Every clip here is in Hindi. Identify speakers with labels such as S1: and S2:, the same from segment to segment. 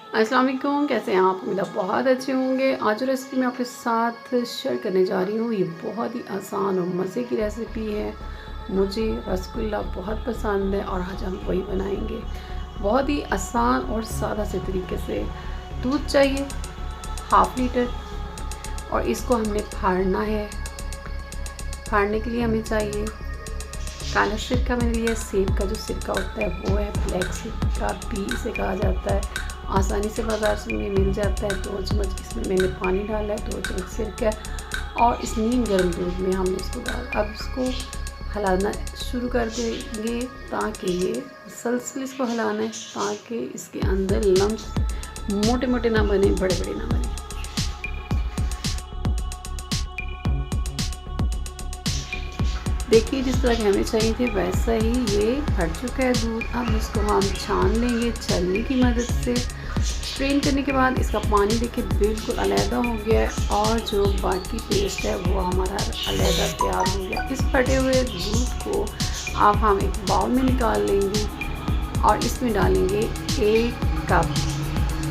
S1: अस्सलाम वालेकुम, कैसे हैं आप? उम्मीद है बहुत अच्छे होंगे। आज जो रेसिपी मैं आपके साथ शेयर करने जा रही हूँ, ये बहुत ही आसान और मज़े की रेसिपी है। मुझे रसगुल्ला बहुत पसंद है और आज हम वही बनाएंगे बहुत ही आसान और सादा से तरीके से। दूध चाहिए हाफ़ लीटर और इसको हमने फाड़ना है। फाड़ने के लिए हमें चाहिए काला सिरका, मैंने लिया सेब का जो सिरका होता है वो है, ब्लैक सिरका भी इसे कहा जाता है। आसानी से बाज़ार से में मिल जाता है। 2 चम्मच इसमें मैंने पानी डाला है, 2 चम्मच सिरका और इस नीम गर्म दूध में हमने इसको डाला। अब इसको हिलाना शुरू कर देंगे ताकि ये मुसलसल इसको हिलाना है ताकि इसके अंदर लम्स मोटे मोटे ना बने, बड़े बड़े ना बने। देखिए जिस तरह के हमें चाहिए थे वैसा ही ये फट चुका है दूध। अब इसको हम छान लेंगे छलनी की मदद से। स्ट्रेन करने के बाद इसका पानी देखिए बिल्कुल अलहदा हो गया है और जो बाकी पेस्ट है वो हमारा अलहदा तैयार हो गया। इस फटे हुए दूध को अब हम एक बाउल में निकाल लेंगे और इसमें डालेंगे 1 कप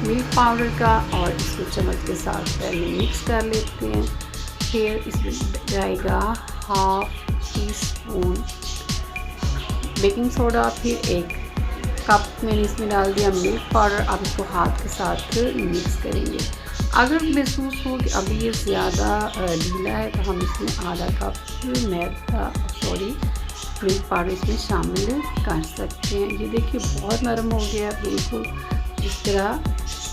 S1: मिल्क पाउडर का और इसको चम्मच के साथ पहले मिक्स कर लेते हैं। फिर इसमें जाएगा half tea spoon baking soda, फिर 1 कप मैंने इसमें डाल दिया मिल्क पाउडर। अब इसको हाथ के साथ मिक्स करेंगे। अगर महसूस हो कि अभी ये ज़्यादा ढीला है तो हम इसमें आधा कप मिल्क पाउडर इसमें शामिल कर सकते हैं। ये देखिए बहुत नरम हो गया बिल्कुल इस तरह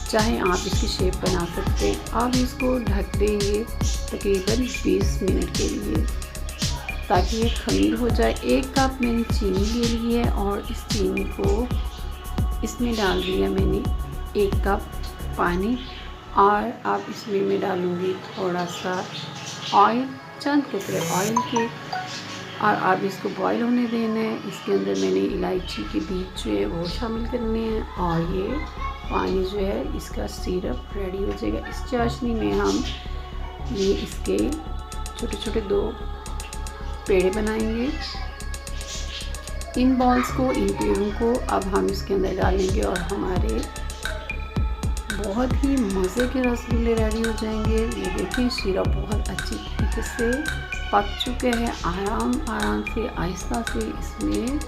S1: चाहे आप इसकी शेप बना सकते हैं। अब इसको ढक देंगे तकरीबन 20 मिनट के लिए ताकि ये खमीर हो जाए। 1 कप मैंने चीनी ले ली है और इस चीनी को इसमें डाल दिया मैंने 1 कप पानी और अब इसमें मैं डालूँगी थोड़ा सा ऑयल, चंद कतरे ऑयल के, और अब इसको बॉईल होने देना है। इसके अंदर मैंने इलायची के बीज जो है वो शामिल करने हैं और ये पानी जो है इसका सिरप रेडी हो जाएगा। इस चाशनी में हम ये इसके छोटे छोटे 2 पेड़े बनाएंगे। इन बॉल्स को, इन पेड़ों को अब हम इसके अंदर डालेंगे और हमारे बहुत ही मज़े के रसगुल्ले रेडी हो जाएंगे। ये देखें सिरप बहुत अच्छी तरीके से पक चुके हैं। आराम से आहिस्ता से इसमें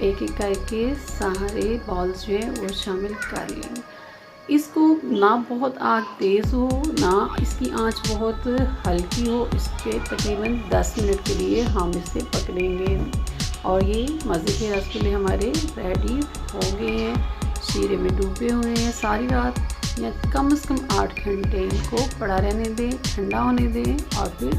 S1: एक एक करके सारे बॉल्स जो है वो शामिल कर लेंगे। इसको ना बहुत आग तेज़ हो ना इसकी आंच बहुत हल्की हो, इसके तकरीबन 10 मिनट के लिए हम इसे पकड़ेंगे और ये मज़े के रसगुल्ले हमारे रेडी हो गए हैं। शीरे में डूबे हुए हैं सारी रात या कम से कम 8 घंटे इनको पड़ा रहने दें, ठंडा होने दें और फिर